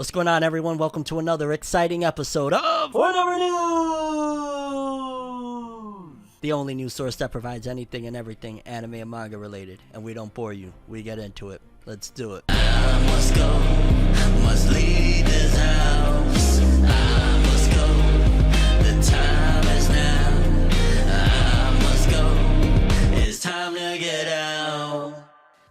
What's going on, everyone? Welcome to another exciting episode of FORNEVERNEWS! The only news source that provides anything and everything anime and manga related. And we don't bore you. We get into it. Let's do it. I must go. Must leave this house. I must go. The time is now. I must go. It's time to get out.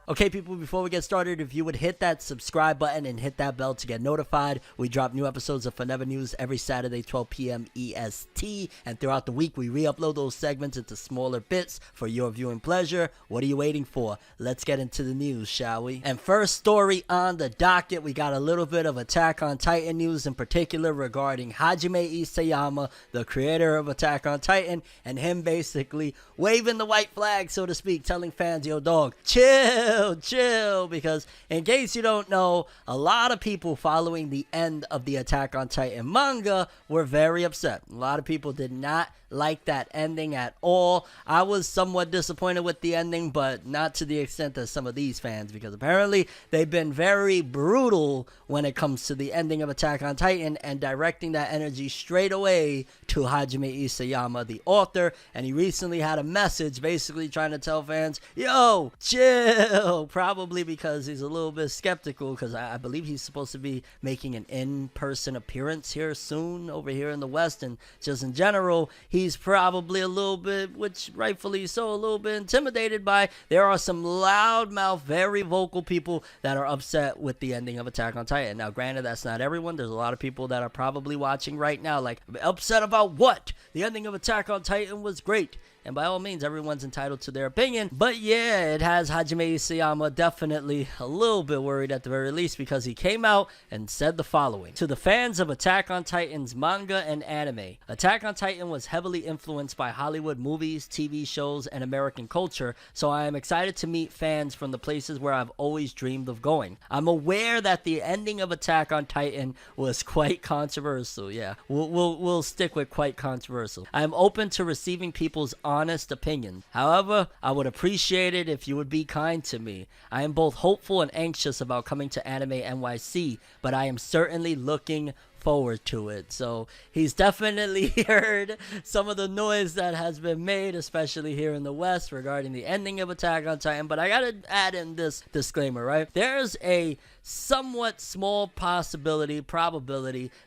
Okay, people, before we get started, if you would hit that subscribe button and hit that bell to get notified. We drop new episodes of Forever News every Saturday, 12 p.m. EST. And throughout the week, we re-upload those segments into smaller bits for your viewing pleasure. What are you waiting for? Let's get into the news, shall we? And first story on the docket, we got a little bit of Attack on Titan news, in particular regarding Hajime Isayama, the creator of Attack on Titan, and him basically waving the white flag, so to speak, telling fans, yo, dog, chill, because in case you don't know, a lot of people following the end of the Attack on Titan manga were very upset. A lot of people did not like that ending at all. I was somewhat disappointed with the ending, but not to the extent that some of these fans, because apparently they've been very brutal when it comes to the ending of Attack on Titan and directing that energy straight away to Hajime Isayama, the author. And he recently had a message basically trying to tell fans, yo, chill, probably because he's a little bit skeptical, because I believe he's supposed to be making an in-person appearance here soon over here in the West, and just in general, he's probably a little bit, which rightfully so, a little bit intimidated by. There are some loudmouth, very vocal people that are upset with the ending of Attack on Titan. Now, granted, that's not everyone. There's a lot of people that are probably watching right now, like, upset about what? The ending of Attack on Titan was great. And by all means, everyone's entitled to their opinion. But yeah, it has Hajime Isayama definitely a little bit worried at the very least, because he came out and said the following. To the fans of Attack on Titan's manga and anime, Attack on Titan was heavily influenced by Hollywood movies, TV shows, and American culture, so I am excited to meet fans from the places where I've always dreamed of going. I'm aware that the ending of Attack on Titan was quite controversial. Yeah, we'll stick with quite controversial. I am open to receiving people's honest opinion. However, I would appreciate it if you would be kind to me. I am both hopeful and anxious about coming to Anime NYC, but I am certainly looking forward to it. So he's definitely heard some of the noise that has been made, especially here in the West, regarding the ending of Attack on Titan. But I gotta add in this disclaimer, right? There's a somewhat small probability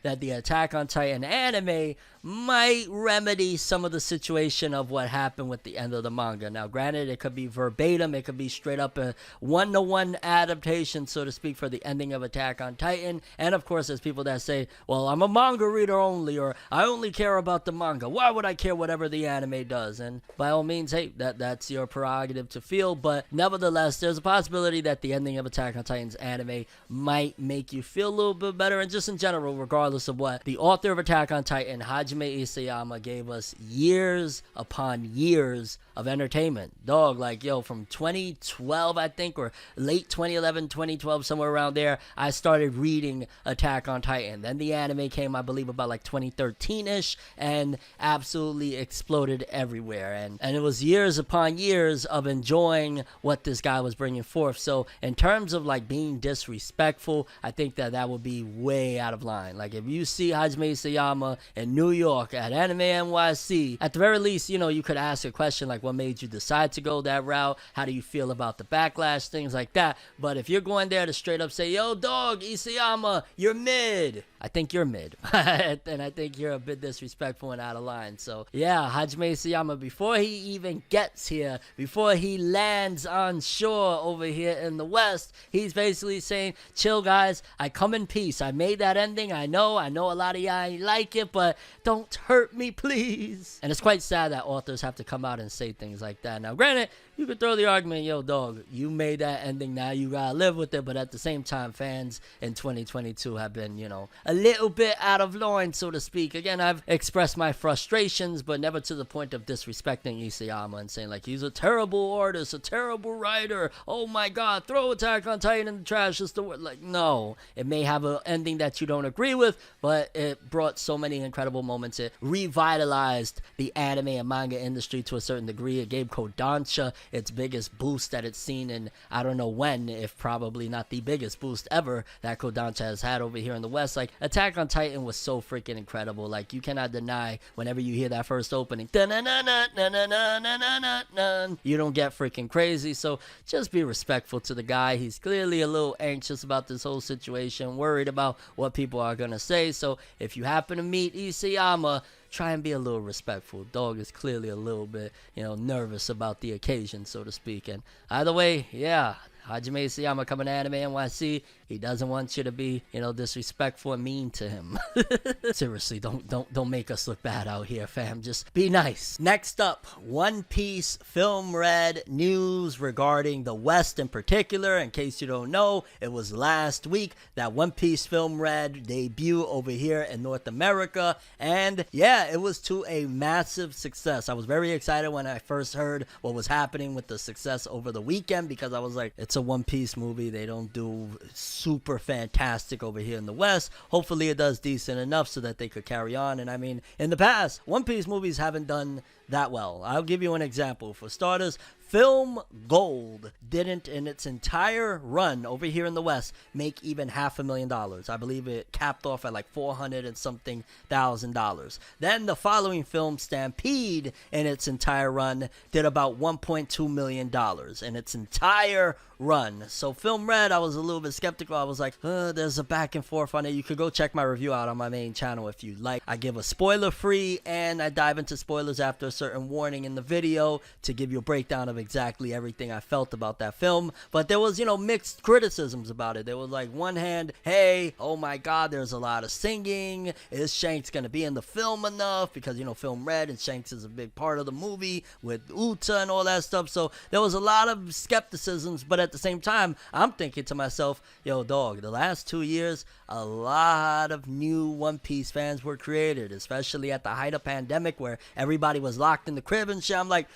that the Attack on Titan anime might remedy some of the situation of what happened with the end of the manga. Now, granted, it could be verbatim, it could be straight up a one-to-one adaptation, so to speak, for the ending of Attack on Titan. And of course, there's people that say, well, I'm a manga reader only, or I only care about the manga. Why would I care whatever the anime does? And by all means, hey, that's your prerogative to feel, but nevertheless, there's a possibility that the ending of Attack on Titan's anime might make you feel a little bit better. And just in general, regardless of what, the author of Attack on Titan, Hajime Isayama, gave us years upon years of entertainment. Dog, like, yo, from 2012, I think, or late 2011, 2012, somewhere around there, I started reading Attack on Titan. Then the anime came, I believe, about like 2013-ish, and absolutely exploded everywhere. And it was years upon years of enjoying what this guy was bringing forth. So in terms of like being disrespectful, I think that would be way out of line. Like, if you see Hajime Isayama in New York at Anime NYC, at the very least, you know, you could ask a question like, what made you decide to go that route? How do you feel about the backlash? Things like that. But if you're going there to straight up say, yo, dog, Isayama, you're mid, I think you're mid. And I think you're a bit disrespectful and out of line. So yeah, Hajime Isayama, before he even gets here, before he lands on shore over here in the West, he's basically saying, chill guys, I come in peace. I made that ending. I know a lot of y'all ain't like it, but don't hurt me, please. And it's quite sad that authors have to come out and say things like that. Now, granted, you could throw the argument, yo, dog, you made that ending, now you gotta live with it. But at the same time, fans in 2022 have been, you know, a little bit out of line, so to speak. Again, I've expressed my frustrations, but never to the point of disrespecting Isayama and saying, like, he's a terrible artist, a terrible writer. Oh my God, throw Attack on Titan in the trash. It's the word. Like, no. It may have an ending that you don't agree with, but it brought so many incredible moments. It revitalized the anime and manga industry to a certain degree. It gave Kodansha its biggest boost that it's seen in I don't know when, if probably not the biggest boost ever that Kodansha has had over here in the West. Like, Attack on Titan was so freaking incredible. Like, you cannot deny whenever you hear that first opening, you don't get freaking crazy. So just be respectful to the guy. He's clearly a little anxious about this whole situation, worried about what people are gonna say. So if you happen to meet Isayama, try and be a little respectful. Dog is clearly a little bit, nervous about the occasion, so to speak. And either way, yeah, Hajime Isayama coming to Anime NYC. He doesn't want you to be, disrespectful and mean to him. Seriously, don't make us look bad out here, fam. Just be nice. Next up, One Piece Film Red news regarding the West in particular. In case you don't know, it was last week that One Piece Film Red debut over here in North America. And yeah, it was to a massive success. I was very excited when I first heard what was happening with the success over the weekend, because I was like, it's a One Piece movie. They don't do super fantastic over here in the West. Hopefully it does decent enough so that they could carry on. And I mean, in the past, One Piece movies haven't done that well. I'll give you an example. For starters, Film Gold didn't, in its entire run over here in the West, make even $500,000. I believe it capped off at like $400 and something thousand. Then the following film, Stampede, in its entire run, did about $1.2 million in its entire run. So Film Red, I was a little bit skeptical. I was like, there's a back and forth on it. You could go check my review out on my main channel if you like. I give a spoiler free, and I dive into spoilers after a certain warning in the video to give you a breakdown of exactly everything I felt about that film. But there was, mixed criticisms about it. There was like, one hand, hey, oh my god, there's a lot of singing. Is Shanks gonna be in the film enough? Because, Film Red, and Shanks is a big part of the movie with Uta and all that stuff. So there was a lot of skepticisms, but at the same time, I'm thinking to myself, yo, dog, the last 2 years, a lot of new One Piece fans were created, especially at the height of pandemic where everybody was locked in the crib and shit. I'm like,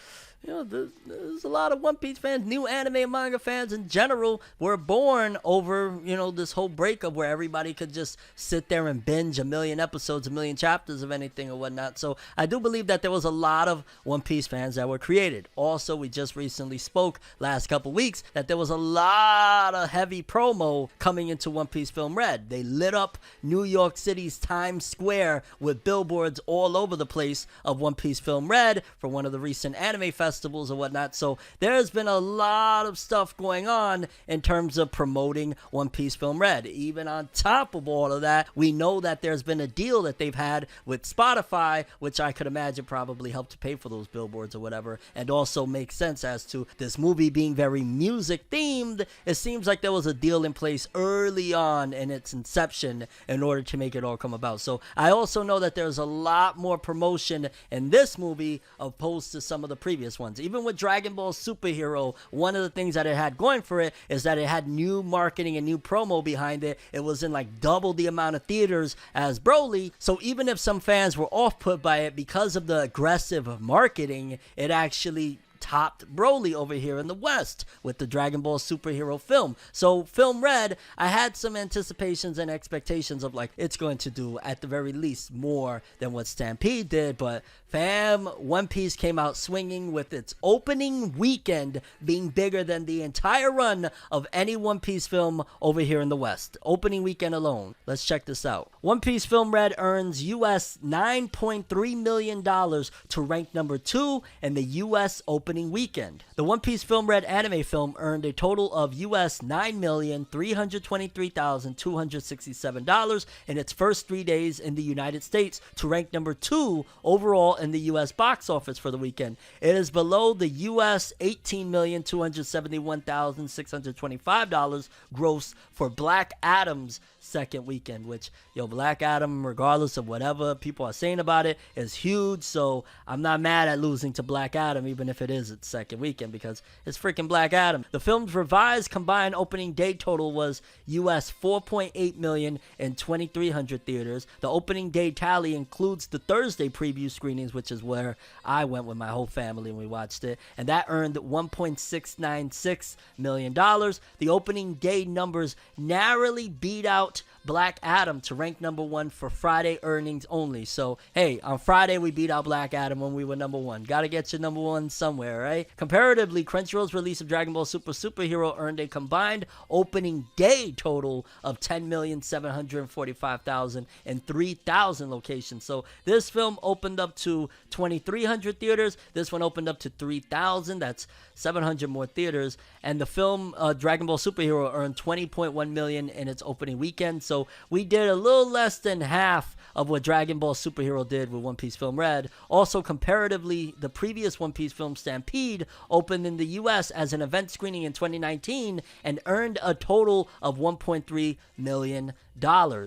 there's a lot of One Piece fans, new anime and manga fans in general, were born over, this whole breakup where everybody could just sit there and binge a million episodes, a million chapters of anything or whatnot. So I do believe that there was a lot of One Piece fans that were created. Also, we just recently spoke last couple weeks that there was a lot of heavy promo coming into One Piece Film Red. They lit up New York City's Times Square with billboards all over the place of One Piece Film Red for one of the recent anime festivals or whatnot. So there's been a lot of stuff going on in terms of promoting One Piece Film Red. Even on top of all of that, we know that there's been a deal that they've had with Spotify, which I could imagine probably helped to pay for those billboards or whatever, and also makes sense as to this movie being very music themed. It seems like there was a deal in place early on in its inception in order to make it all come about. So I also know that there's a lot more promotion in this movie opposed to some of the previous ones. Even with Dragon Ball Superhero, one of the things that it had going for it is that it had new marketing and new promo behind it. It was in like double the amount of theaters as Broly. So even if some fans were off put by it because of the aggressive marketing, it actually topped Broly over here in the West with the Dragon Ball Superhero film. So Film Red, I had some anticipations and expectations of like, it's going to do at the very least more than what Stampede did, but fam, One Piece came out swinging with its opening weekend being bigger than the entire run of any One Piece film over here in the West. Opening weekend alone. Let's check this out. One Piece Film Red earns US $9.3 million to rank number 2 in the US opening weekend. The One Piece Film Red anime film earned a total of US $9,323,267 in its first 3 days in the United States to rank number 2 overall in the US box office for the weekend. It is below the US $18,271,625 gross for Black Adam's second weekend, which, Black Adam, regardless of whatever people are saying about it, is huge. So I'm not mad at losing to Black Adam, even if it is its second weekend, because it's freaking Black Adam. The film's revised combined opening day total was US $4.8 million in 2,300 theaters. The opening day tally includes the Thursday preview screenings, which is where I went with my whole family and we watched it, and that earned $1.696 million. The opening day numbers narrowly beat out Black Adam to rank number 1 for Friday earnings only. So, hey, on Friday we beat out Black Adam when we were number 1. Gotta get you number 1 somewhere, right? Comparatively, Crunchyroll's release of Dragon Ball Super Superhero earned a combined opening day total of 10,745,000 in 3,000 locations. So this film opened up to 2,300 theaters. This one opened up to 3,000. That's 700 more theaters. And the film Dragon Ball Superhero earned 20.1 million in its opening weekend. So we did a little less than half of what Dragon Ball Superhero did with One Piece Film Red. Also, comparatively, the previous One Piece film Stampede opened in the US as an event screening in 2019 and earned a total of $1.3 million.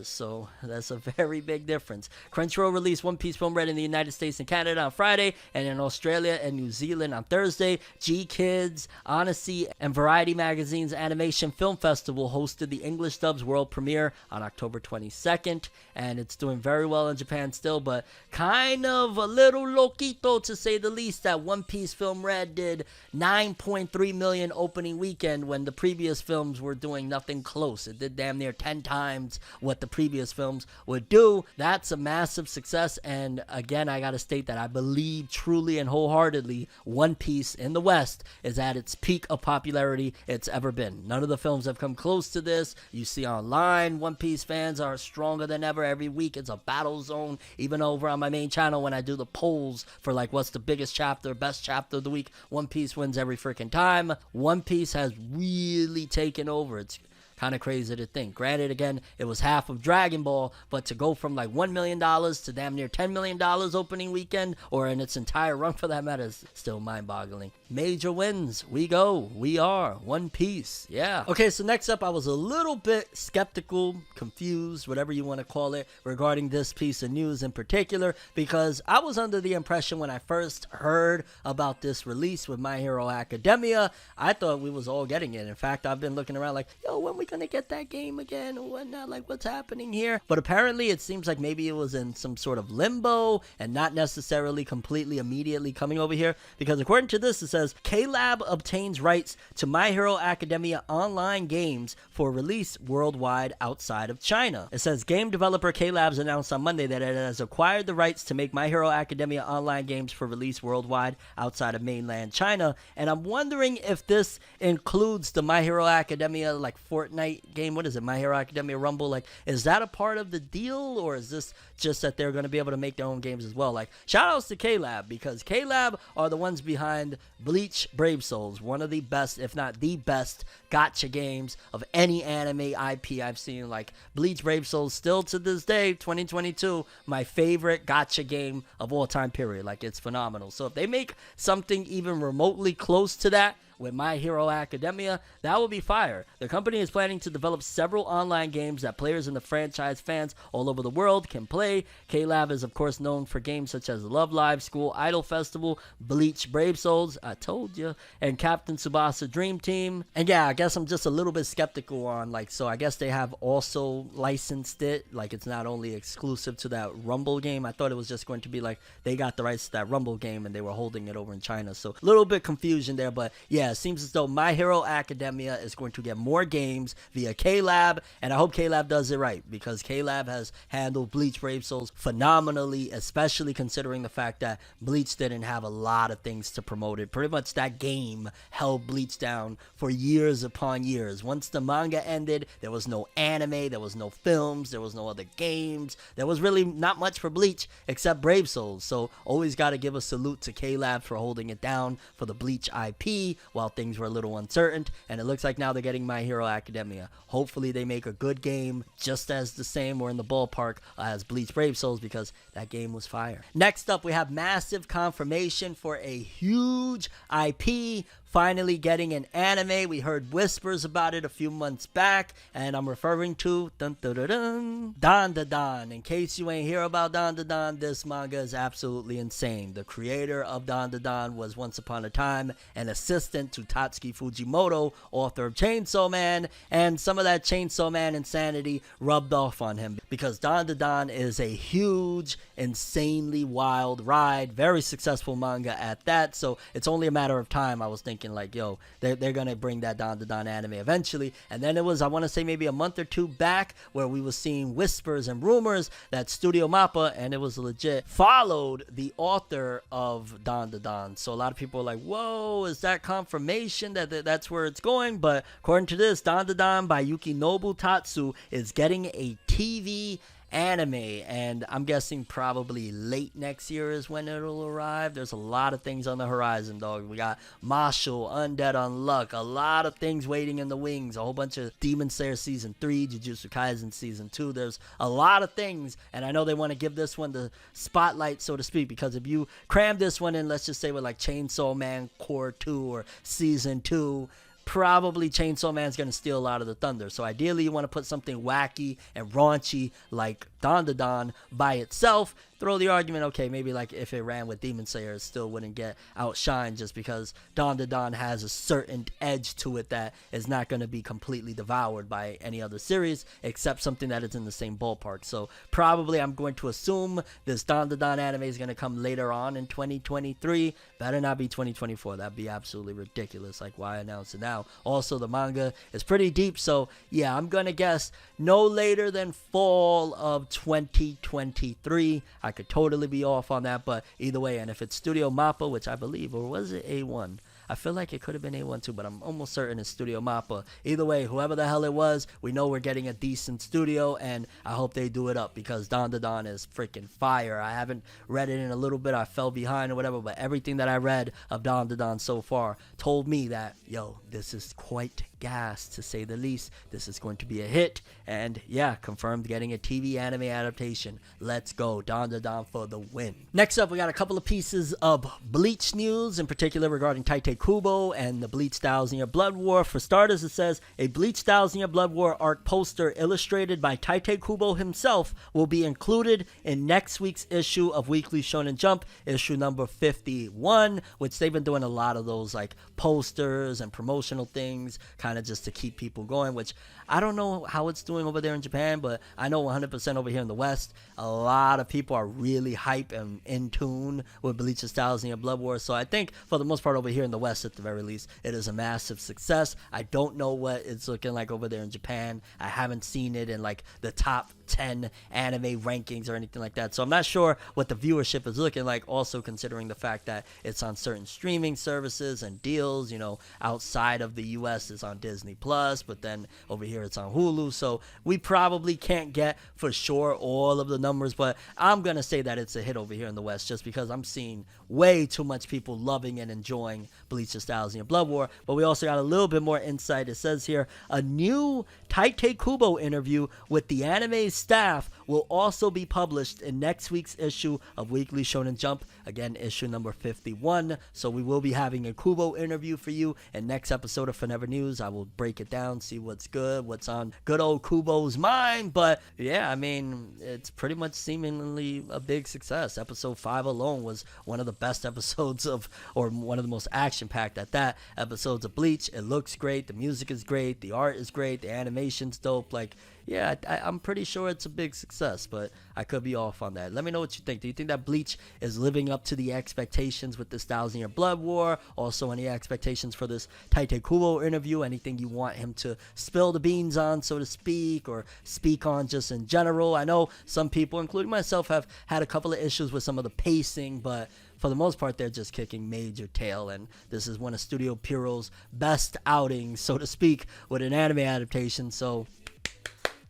So that's a very big difference. Crunchyroll released One Piece Film Red in the United States and Canada on Friday, and in Australia and New Zealand on Thursday. G-Kids, Odyssey, and Variety Magazine's Animation Film Festival hosted the English dub's world premiere on October 22nd, and it's doing very well in Japan still, but kind of a little loquito to say the least that One Piece Film Red did 9.3 million opening weekend when the previous films were doing nothing close. It did damn near 10 times what the previous films would do. That's a massive success, and again, I gotta state that I believe truly and wholeheartedly One Piece in the West is at its peak of popularity it's ever been. None of the films have come close to this. You see online, One Piece fans are stronger than ever. Every week it's a battle zone. Even over on my main channel when I do the polls for like what's the biggest chapter, best chapter of the week, One Piece wins every freaking time. One Piece has really taken over. It's kind of crazy to think. Granted, again, it was half of Dragon Ball, but to go from like $1 million to damn near $10 million opening weekend, or in its entire run for that matter, is still mind-boggling. Major wins. We go. We are One Piece. Yeah. Okay, so next up, I was a little bit skeptical, confused, whatever you want to call it, regarding this piece of news in particular, because I was under the impression when I first heard about this release with My Hero Academia, I thought we was all getting it. In fact, I've been looking around like, yo, when we gonna get that game again or whatnot, like what's happening here? But apparently it seems like maybe it was in some sort of limbo and not necessarily completely immediately coming over here, because according to this it says K-Lab obtains rights to My Hero Academia online games for release worldwide outside of China. It says game developer K-Labs announced on Monday that it has acquired the rights to make My Hero Academia online games for release worldwide outside of mainland China, and I'm wondering if this includes the My Hero Academia like Fortnite game. What is it? My Hero Academia Rumble. Like, is that a part of the deal, or is this just that they're going to be able to make their own games as well? Like, shout outs to K-Lab, because K-Lab are the ones behind Bleach Brave Souls, one of the best, if not the best, gacha games of any anime IP I've seen. Like, Bleach Brave Souls, still to this day, 2022, my favorite gacha game of all time, period. Like, it's phenomenal. So if they make something even remotely close to that with My Hero Academia, that will be fire. The company is planning to develop several online games that players in the franchise fans all over the world can play. K-Lab is of course known for games such as Love Live, School Idol Festival, Bleach Brave Souls, I told you, and Captain Tsubasa Dream Team. And yeah, I guess I'm just a little bit skeptical on, like, so I guess they have also licensed it, like it's not only exclusive to that Rumble game. I thought it was just going to be like they got the rights to that Rumble game and they were holding it over in China. So a little bit confusion there, but yeah, it seems as though My Hero Academia is going to get more games via K-Lab, and I hope K-Lab does it right, because K-Lab has handled Bleach Brave Souls phenomenally, especially considering the fact that Bleach didn't have a lot of things to promote it. Pretty much that game held Bleach down for years upon years. Once the manga ended, there was no anime, there was no films, there was no other games. There was really not much for Bleach except Brave Souls, so always got to give a salute to K-Lab for holding it down for the Bleach IP while things were a little uncertain, and it looks like now they're getting My Hero Academia. Hopefully they make a good game just as the same or in the ballpark as Bleach Brave Souls, because that game was fire. Next up, we have massive confirmation for a huge IP finally getting an anime. We heard whispers about it a few months back, and I'm referring to Dan Da Dan. In case you ain't hear about Dan Da Dan, this manga is absolutely insane. The creator of Dan Da Dan was once upon a time an assistant to Tatsuki Fujimoto, author of Chainsaw Man, and some of that Chainsaw Man insanity rubbed off on him, because Dan Da Dan is a huge, insanely wild ride, very successful manga at that, so it's only a matter of time, I was thinking, speaking like, yo, they're gonna bring that Dan anime eventually. And then it was, I want to say maybe a month or two back, where we were seeing whispers and rumors that Studio Mappa, and it was legit, followed the author of Dan. So a lot of people are like, whoa, is that confirmation that that's where it's going? But according to this, Dan by Yukinobu Tatsu is getting a TV anime, and I'm guessing probably late next year is when it'll arrive. There's a lot of things on the horizon, dog. We got Marshall, Undead Unluck, a lot of things waiting in the wings, a whole bunch of Demon Slayer Season 3, Jujutsu Kaisen Season 2. There's a lot of things, and I know they want to give this one the spotlight, so to speak, because if you cram this one in, let's just say with like Chainsaw Man Core 2 or Season 2, probably Chainsaw Man's going to steal a lot of the thunder. So ideally you want to put something wacky and raunchy like Dan by itself. Throw the argument, okay, maybe like if it ran with Demon Slayer, it still wouldn't get outshined just because Dan has a certain edge to it that is not going to be completely devoured by any other series except something that is in the same ballpark. So probably I'm going to assume this Dan anime is going to come later on in 2023. Better not be 2024. That'd be absolutely ridiculous. Like, why announce it now? Also, the manga is pretty deep, so yeah, I'm going to guess no later than fall of 2023. I could totally be off on that, but either way, and if it's Studio Mappa, which I believe, or was it A1? I feel like it could have been A1 too, but I'm almost certain it's Studio Mappa. Either way, whoever the hell it was, we know we're getting a decent studio, and I hope they do it up because Dan is freaking fire. I haven't read it in a little bit. I fell behind or whatever, but everything that I read of Dan so far told me that, yo, this is quite gas, to say the least. This is going to be a hit, and yeah, confirmed getting a TV anime adaptation. Let's go, Dan for the win. Next up, we got a couple of pieces of Bleach news, in particular regarding Tite Kubo and the Bleach 1000 Year Blood War. For starters, it says a Bleach 1000 Year Blood War arc poster illustrated by Tite Kubo himself will be included in next week's issue of Weekly Shonen Jump, issue number 51, which they've been doing a lot of those like posters and promotional things, kind of just to keep people going, which I don't know how it's doing over there in Japan, but I know 100% over here in the West, a lot of people are really hype and in tune with Bleach's 1000 Year Blood War. So I think for the most part over here in the West, at the very least, it is a massive success. I don't know what it's looking like over there in Japan. I haven't seen it in like the top 10 anime rankings or anything like that. So I'm not sure what the viewership is looking like, also considering the fact that it's on certain streaming services and deals, you know, outside of the US it's on Disney Plus, but then over here it's on Hulu. So we probably can't get for sure all of the numbers, but I'm going to say that it's a hit over here in the West just because I'm seeing way too much people loving and enjoying Bleach's 1000 Year Blood War. But we also got a little bit more insight. It says here, a new Tite Kubo interview with the anime staff will also be published in next week's issue of Weekly Shonen Jump, again issue number 51. So we will be having a Kubo interview for you in next episode of Forever News. I will break it down, see what's good, what's on good old Kubo's mind. But yeah, I mean, it's pretty much seemingly a big success. Episode 5 alone was one of the best episodes of, or one of the most action-packed at that, episodes of Bleach. It looks great, the music is great, the art is great, the animation's dope. Like, yeah, I'm pretty sure it's a big success, but I could be off on that. Let me know what you think. Do you think that Bleach is living up to the expectations with this 1000 Year Blood War? Also, any expectations for this Tite Kubo interview? Anything you want him to spill the beans on, so to speak, or speak on just in general? I know some people, including myself, have had a couple of issues with some of the pacing, but for the most part, they're just kicking major tail, and this is one of Studio Pierrot's best outings, so to speak, with an anime adaptation. So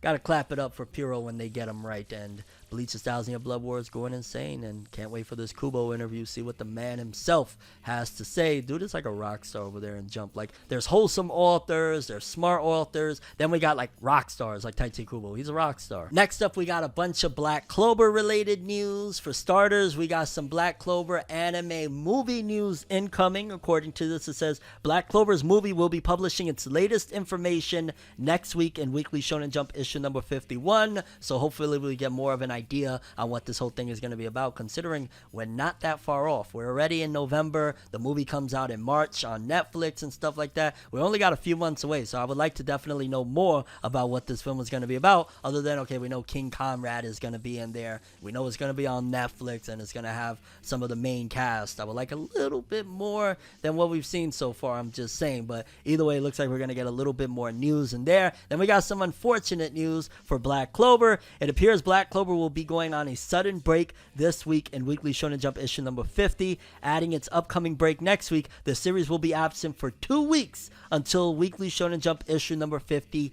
gotta clap it up for Pierrot when they get them right. And Bleach's 1000 Year Blood War is going insane, and can't wait for this Kubo interview, see what the man himself has to say. Dude is like a rock star over there in Jump. Like, there's wholesome authors, there's smart authors, then we got like rock stars like Tite Kubo. He's a rock star. Next up, we got a bunch of Black Clover related news. For starters, we got some Black Clover anime movie news incoming. According to this, it says Black Clover's movie will be publishing its latest information next week in Weekly Shonen Jump issue issue number 51. So hopefully we get more of an idea on what this whole thing is going to be about, considering we're not that far off. We're already in November. The movie comes out in March on Netflix and stuff like that. We only got a few months away, so I would like to definitely know more about what this film is going to be about, other than, okay, we know King Conrad is going to be in there. We know it's going to be on Netflix, and it's going to have some of the main cast. I would like a little bit more than what we've seen so far, I'm just saying. But either way, it looks like we're going to get a little bit more news in there. Then we got some unfortunate news for Black Clover. It appears Black Clover will be going on a sudden break this week in Weekly Shonen Jump issue number 50. Adding its upcoming break next week, the series will be absent for 2 weeks until Weekly Shonen Jump issue number 52.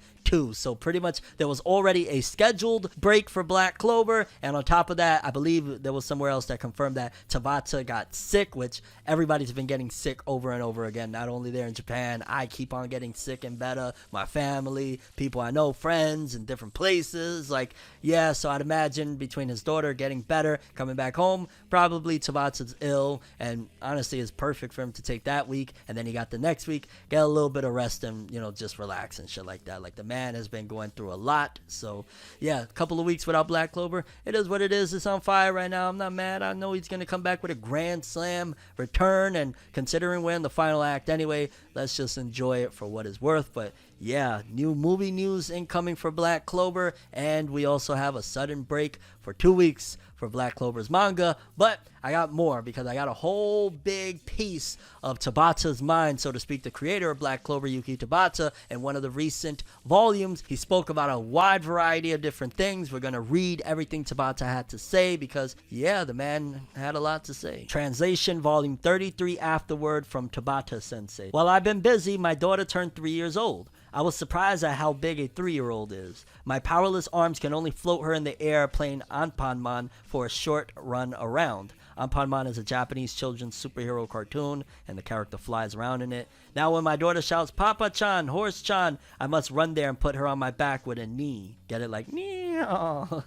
So pretty much there was already a scheduled break for Black Clover, and on top of that, I believe there was somewhere else that confirmed that Tabata got sick, which everybody's been getting sick over and over again, not only there in Japan. I keep on getting sick and better, my family, people I know, friends in different places, like, yeah, so I'd imagine between his daughter getting better, coming back home, probably Tabata's ill, and honestly it's perfect for him to take that week, and then he got the next week, get a little bit of rest and, you know, just relax and shit like that. Like, the man has been going through a lot, so yeah, a couple of weeks without Black Clover, it is what it is. It's on fire right now. I'm not mad. I know he's gonna come back with a grand slam return, and considering we're in the final act anyway, let's just enjoy it for what it's worth. But yeah, new movie news incoming for Black Clover, and we also have a sudden break for 2 weeks for Black Clover's manga. But I got more, because I got a whole big piece of Tabata's mind, so to speak. The creator of Black Clover, Yuki Tabata, in one of the recent volumes, he spoke about a wide variety of different things. We're going to read everything Tabata had to say, because yeah, the man had a lot to say. Translation, volume 33, afterword from Tabata Sensei. While I've been busy, my daughter turned 3 years old. I was surprised at how big a 3-year-old is. My powerless arms can only float her in the air, playing Anpanman for a short run around. Anpanman is a Japanese children's superhero cartoon, and the character flies around in it. Now when my daughter shouts, "Papa-chan, Horse-chan," I must run there and put her on my back with a knee. Get it? Like, meow.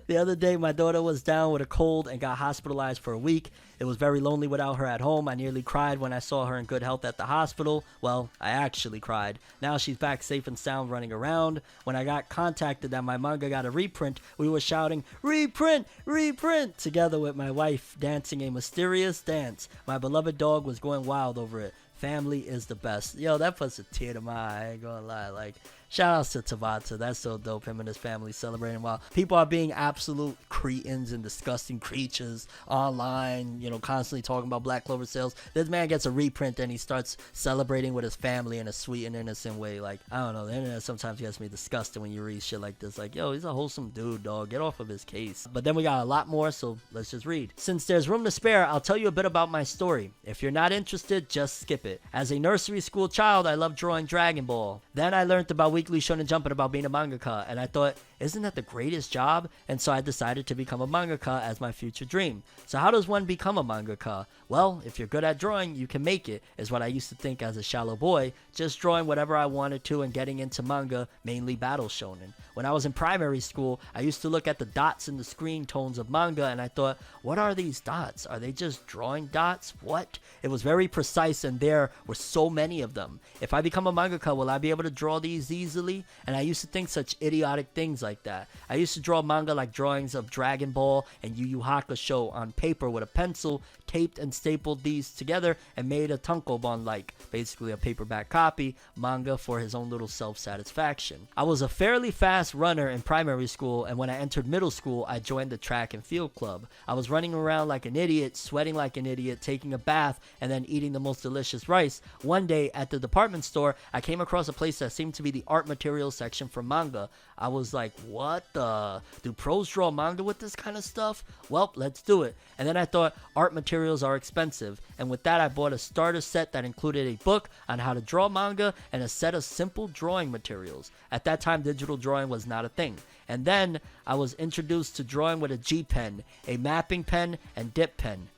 The other day, my daughter was down with a cold and got hospitalized for a week. It was very lonely without her at home. I nearly cried when I saw her in good health at the hospital. Well, I actually cried. Now she's back safe and sound running around. When I got contacted that my manga got a reprint, we were shouting, "Reprint! Reprint!" together with my wife dancing a mysterious dance. My beloved dog was going wild over it. Family is the best. Yo, that puts a tear to my eye, I ain't gonna lie. Like, shout outs to Tabata. That's so dope, him and his family celebrating while people are being absolute cretins and disgusting creatures online, you know, constantly talking about Black Clover sales. This man gets a reprint and he starts celebrating with his family in a sweet and innocent way. Like, I don't know, the internet sometimes gets me disgusted when you read shit like this. Like, yo, he's a wholesome dude, dog. Get off of his case. But then we got a lot more, so let's just read. Since there's room to spare, I'll tell you a bit about my story. If you're not interested, just skip it. As a nursery school child, I loved drawing Dragon Ball. Then I learned about Weekly Shonen Jump and about being a mangaka, and I thought, isn't that the greatest job? And so I decided to become a mangaka as my future dream. So how does one become a mangaka? Well, if you're good at drawing, you can make it, is what I used to think as a shallow boy, just drawing whatever I wanted to and getting into manga, mainly battle shonen. When I was in primary school, I used to look at the dots in the screen tones of manga, and I thought, what are these dots? Are they just drawing dots? What? It was very precise, and there were so many of them. If I become a mangaka, will I be able to draw these easily? And I used to think such idiotic things like that. I used to draw manga like drawings of Dragon Ball and Yu Yu Hakusho on paper with a pencil, taped and stapled these together and made a tankobon, like basically a paperback copy, manga for his own little self-satisfaction. I was a fairly fast runner in primary school, and when I entered middle school, I joined the track and field club. I was running around like an idiot, sweating like an idiot, taking a bath, and then eating the most delicious rice. One day at the department store, I came across a place that seemed to be the art materials section for manga. I was like, what the? Do pros draw manga with this kind of stuff? Well, let's do it. And then I thought, art materials are expensive. And with that, I bought a starter set that included a book on how to draw manga and a set of simple drawing materials. At that time, digital drawing was not a thing. And then I was introduced to drawing with a G pen, a mapping pen, and dip pen.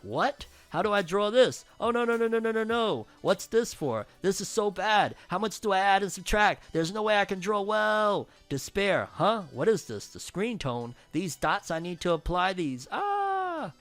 What? How do I draw this? Oh, no. What's this for? This is so bad. How much do I add and subtract? There's no way I can draw well. Despair. Huh? What is this? The screen tone? These dots, I need to apply these.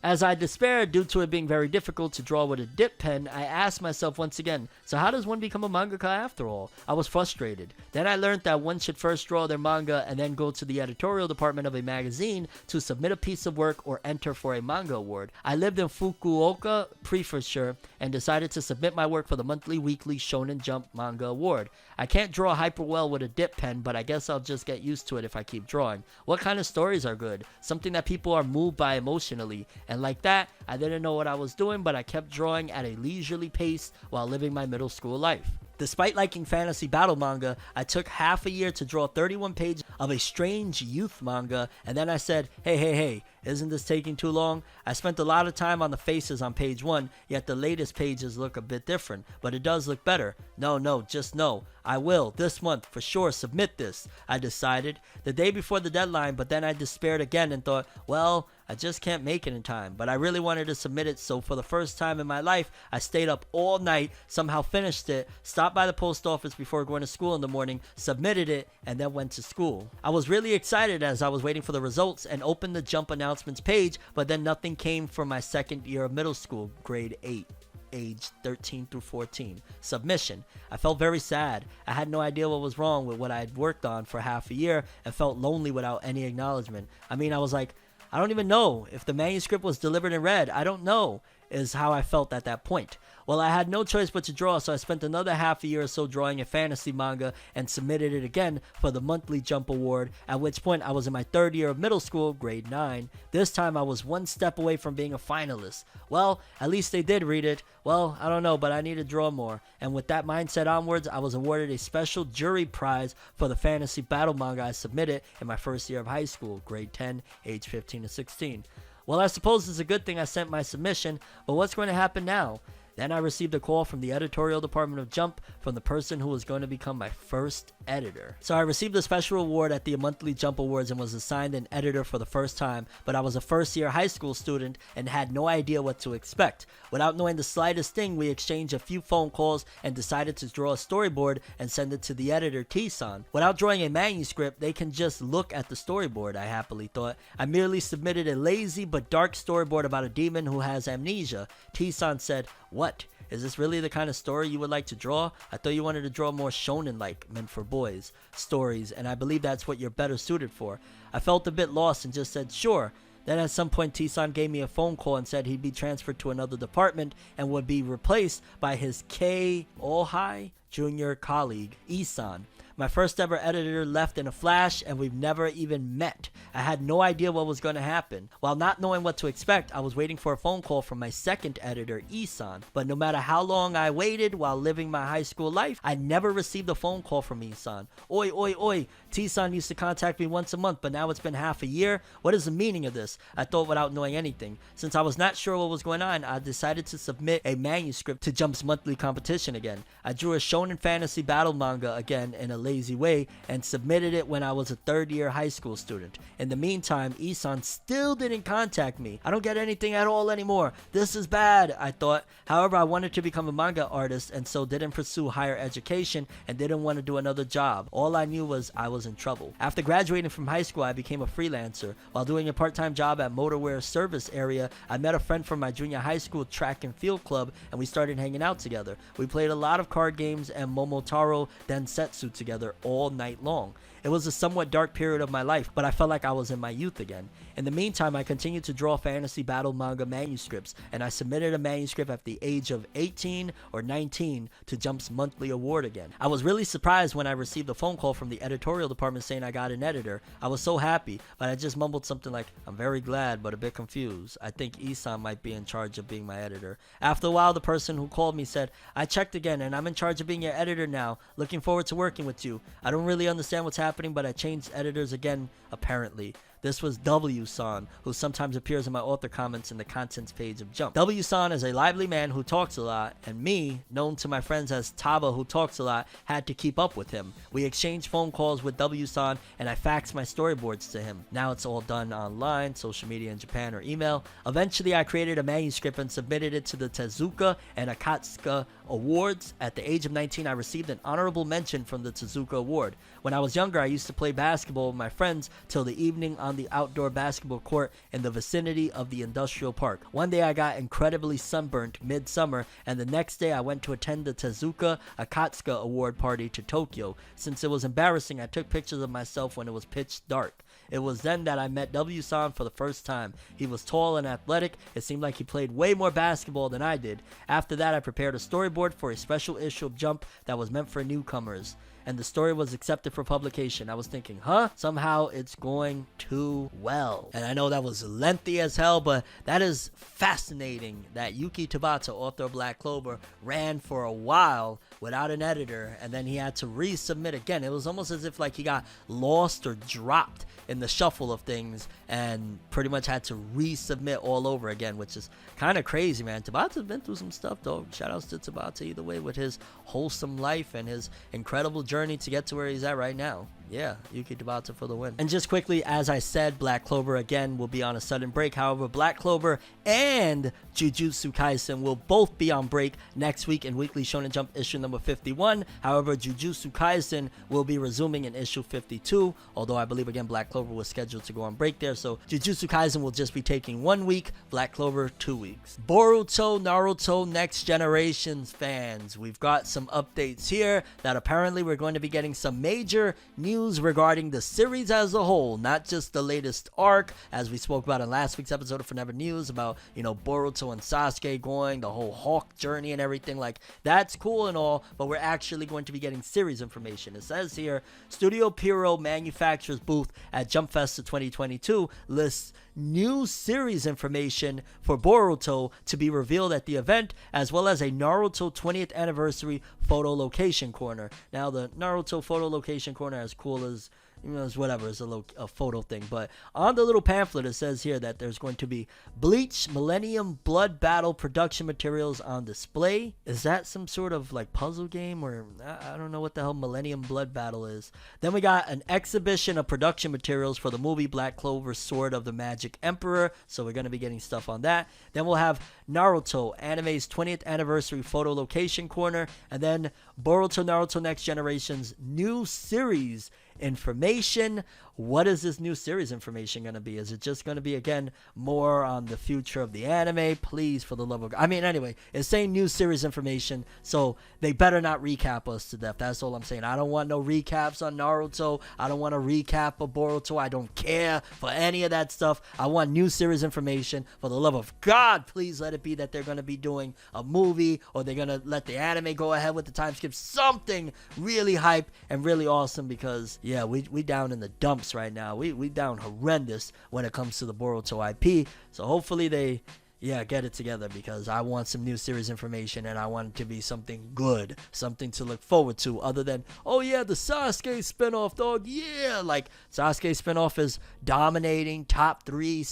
As I despaired due to it being very difficult to draw with a dip pen, I asked myself once again, so how does one become a mangaka after all? I was frustrated. Then I learned that one should first draw their manga and then go to the editorial department of a magazine to submit a piece of work or enter for a manga award. I lived in Fukuoka Prefecture and decided to submit my work for the monthly weekly Shonen Jump Manga Award. I can't draw hyper well with a dip pen, but I guess I'll just get used to it if I keep drawing. What kind of stories are good? Something that people are moved by emotionally. And like that, I didn't know what I was doing, but I kept drawing at a leisurely pace while living my middle school life. Despite liking fantasy battle manga, I took half a year to draw 31 pages of a strange youth manga, and then I said, hey, isn't this taking too long? I spent a lot of time on the faces on page 1, yet the latest pages look a bit different, but it does look better. No, just no. I will, this month, for sure, submit this, I decided, the day before the deadline, but then I despaired again and thought, well, I just can't make it in time, but I really wanted to submit it, so for the first time in my life, I stayed up all night, somehow finished it, stopped by the post office before going to school in the morning, submitted it, and then went to school. I was really excited as I was waiting for the results and opened the Jump announcements page, but then nothing came for my second year of middle school, grade 8. Age 13 through 14. Submission. I felt very sad. I had no idea what was wrong with what I had worked on for half a year and felt lonely without any acknowledgement. I mean, I was like, I don't even know if the manuscript was delivered and read. I don't know, is how I felt at that point. Well, I had no choice but to draw, so I spent another half a year or so drawing a fantasy manga and submitted it again for the monthly Jump Award, at which point I was in my third year of middle school, grade 9. This time I was one step away from being a finalist. Well, at least they did read it. Well, I don't know, but I need to draw more. And with that mindset onwards, I was awarded a special jury prize for the fantasy battle manga I submitted in my first year of high school, grade 10, age 15 to 16. Well, I suppose it's a good thing I sent my submission, but what's going to happen now? Then I received a call from the editorial department of Jump from the person who was going to become my first editor. So I received a special award at the monthly Jump Awards and was assigned an editor for the first time, but I was a first year high school student and had no idea what to expect. Without knowing the slightest thing, we exchanged a few phone calls and decided to draw a storyboard and send it to the editor, Tite. Without drawing a manuscript, they can just look at the storyboard, I happily thought. I merely submitted a lazy but dark storyboard about a demon who has amnesia. Tite said, "What? Is this really the kind of story you would like to draw? I thought you wanted to draw more shonen-like, meant for boys, stories, and I believe that's what you're better suited for." I felt a bit lost and just said, sure. Then at some point, Tite gave me a phone call and said he'd be transferred to another department and would be replaced by his Ohai junior colleague, Isan. My first ever editor left in a flash and we've never even met. I had no idea what was going to happen. While not knowing what to expect, I was waiting for a phone call from my second editor, Isan. But no matter how long I waited while living my high school life, I never received a phone call from Isan. Oi. Tite used to contact me once a month, but now it's been half a year. What is the meaning of this? I thought without knowing anything. Since I was not sure what was going on, I decided to submit a manuscript to Jump's monthly competition again. I drew a shonen fantasy battle manga again in a lazy way and submitted it when I was a third year high school student. In the meantime, Isan still didn't contact me. I don't get anything at all anymore. This is bad, I thought. However, I wanted to become a manga artist and so didn't pursue higher education and didn't want to do another job. All I knew was I was in trouble. After graduating from high school, I became a freelancer. While doing a part-time job at motorwear service area, I met a friend from my junior high school track and field club and we started hanging out together. We played a lot of card games and Momotaro Densetsu together all night long. It was a somewhat dark period of my life, but I felt like I was in my youth again. In the meantime, I continued to draw fantasy battle manga manuscripts, and I submitted a manuscript at the age of 18 or 19 to Jump's monthly award again. I was really surprised when I received a phone call from the editorial department saying I got an editor. I was so happy, but I just mumbled something like, "I'm very glad, but a bit confused. I think Isan might be in charge of being my editor." After a while, the person who called me said, "I checked again, and I'm in charge of being your editor now. Looking forward to working with you. I don't really understand what's happening, but I changed editors again, apparently." This was W-san, who sometimes appears in my author comments in the contents page of Jump. W-san is a lively man who talks a lot, and me, known to my friends as Taba who talks a lot, had to keep up with him. We exchanged phone calls with W-san, and I faxed my storyboards to him. Now it's all done online, social media in Japan, or email. Eventually, I created a manuscript and submitted it to the Tezuka and Akatsuka Awards. At the age of 19, I received an honorable mention from the Tezuka Award. When I was younger, I used to play basketball with my friends till the evening on the outdoor basketball court in the vicinity of the industrial park. One day I got incredibly sunburnt midsummer, and the next day I went to attend the Tezuka Akatsuka award party to Tokyo. Since it was embarrassing, I took pictures of myself when it was pitch dark. It was then that I met W-san for the first time. He was tall and athletic. It seemed like he played way more basketball than I did. After that, I prepared a storyboard for a special issue of Jump that was meant for newcomers, and the story was accepted for publication. I was thinking, somehow it's going too well. And I know that was lengthy as hell, but that is fascinating that Yuki Tabata, author of Black Clover, ran for a while without an editor, and then he had to resubmit again. It was almost as if like he got lost or dropped in the shuffle of things and pretty much had to resubmit all over again, which is kind of crazy, man. Tabata's been through some stuff, though. Shout outs to Tabata either way, with his wholesome life and his incredible journey to get to where he's at right now. Yeah, Yuki Tabata for the win. And just quickly, as I said, Black Clover again will be on a sudden break. However, Black Clover and Jujutsu Kaisen will both be on break next week in Weekly Shonen Jump issue number 51. However, Jujutsu Kaisen will be resuming in issue 52, although I believe again Black Clover was scheduled to go on break there. So Jujutsu Kaisen will just be taking 1 week, Black Clover 2 weeks. Boruto, Naruto, Next Generations fans, we've got some updates here that apparently we're going to be getting some major news regarding the series as a whole, not just the latest arc, as we spoke about in last week's episode of FORNEVER News about, Boruto and Sasuke going, the whole Hawk journey and everything. Like, that's cool and all, but we're actually going to be getting series information. It says here, Studio Pierrot Manufacturers booth at Jump Festa 2022 lists new series information for Boruto to be revealed at the event, as well as a Naruto 20th anniversary photo location corner. Now, the Naruto photo location corner, as cool as it's whatever, it's a photo thing, but on the little pamphlet it says here that there's going to be Bleach Millennium Blood Battle production materials on display. Is that some sort of like puzzle game, or I don't know what the hell Millennium Blood Battle is. Then we got an exhibition of production materials for the movie Black Clover Sword of the Magic Emperor, so we're going to be getting stuff on that. Then we'll have Naruto anime's 20th anniversary photo location corner, and then Boruto Naruto Next Generation's new series information. What is this new series information going to be? Is it just going to be, again, more on the future of the anime? Please, for the love of God. I mean, anyway, it's saying new series information, so they better not recap us to death. That's all I'm saying. I don't want no recaps on Naruto. I don't want a recap of Boruto. I don't care for any of that stuff. I want new series information. For the love of God, please let it be that they're going to be doing a movie, or they're going to let the anime go ahead with the time skip. Something really hype and really awesome, because, yeah, we down in the dumps right now. We down horrendous when it comes to the Boruto IP. So hopefully they get it together, because I want some new series information, and I want it to be something good, something to look forward to, other than, oh yeah, the Sasuke spinoff, dog. Yeah, like Sasuke spinoff is dominating, top 3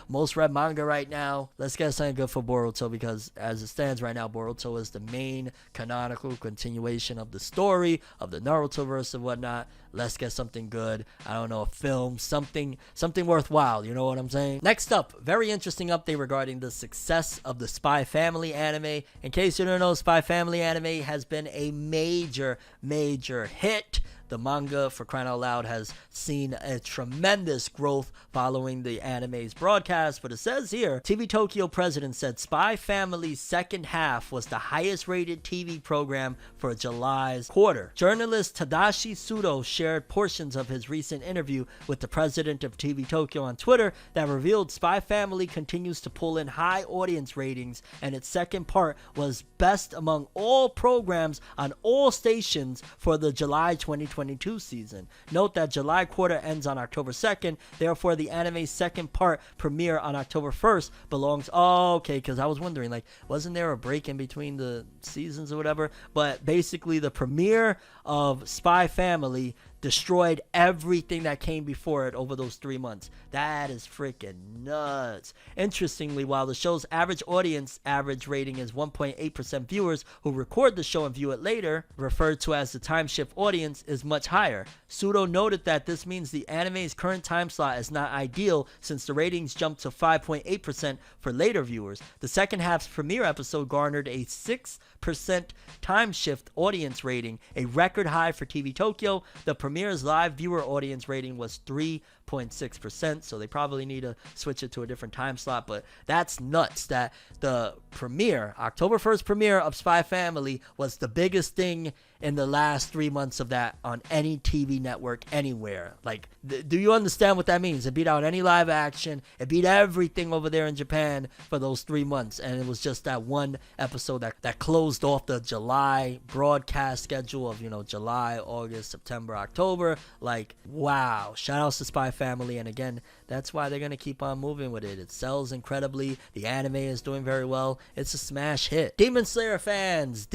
most read manga right now. Let's get something good for Boruto, because as it stands right now, Boruto is the main canonical continuation of the story of the Naruto verse and whatnot. Let's get something good. I don't know, a film, something worthwhile. You know what I'm saying? Next up, very interesting update regarding the success of the Spy Family anime. In case you don't know, Spy Family anime has been a major hit. The manga, for crying out loud, has seen a tremendous growth following the anime's broadcast. But it says here, TV Tokyo president said Spy Family's second half was the highest rated TV program for July's quarter. Journalist Tadashi Sudo shared portions of his recent interview with the president of TV Tokyo on Twitter that revealed Spy Family continues to pull in high audience ratings, and its second part was best among all programs on all stations for the July 2022 season. Note that July quarter ends on October 2nd, therefore the anime's second part premiere on October 1st belongs, because I was wondering, like, wasn't there a break in between the seasons or whatever? But basically the premiere of Spy Family destroyed everything that came before it over those 3 months. That is freaking nuts. Interestingly, while the show's average rating is 1.8%, viewers who record the show and view it later, referred to as the time shift audience, is much higher. Sudo noted that this means the anime's current time slot is not ideal, since the ratings jumped to 5.8% for later viewers. The second half's premiere episode garnered a 6% time shift audience rating, a record high for TV Tokyo. The premiere's live viewer audience rating was 3%. 0.6%, so they probably need to switch it to a different time slot. But that's nuts that the premiere, October 1st premiere of Spy Family was the biggest thing in the last 3 months of that on any TV network anywhere. Like, do you understand what that means? It beat out any live action. It beat everything over there in Japan for those 3 months. And it was just that one episode that closed off the July broadcast schedule of, July, August, September, October. Like, wow. Shout outs to Spy Family. And again, that's why they're going to keep on moving with it. It sells incredibly. The anime is doing very well. It's a smash hit. Demon Slayer fans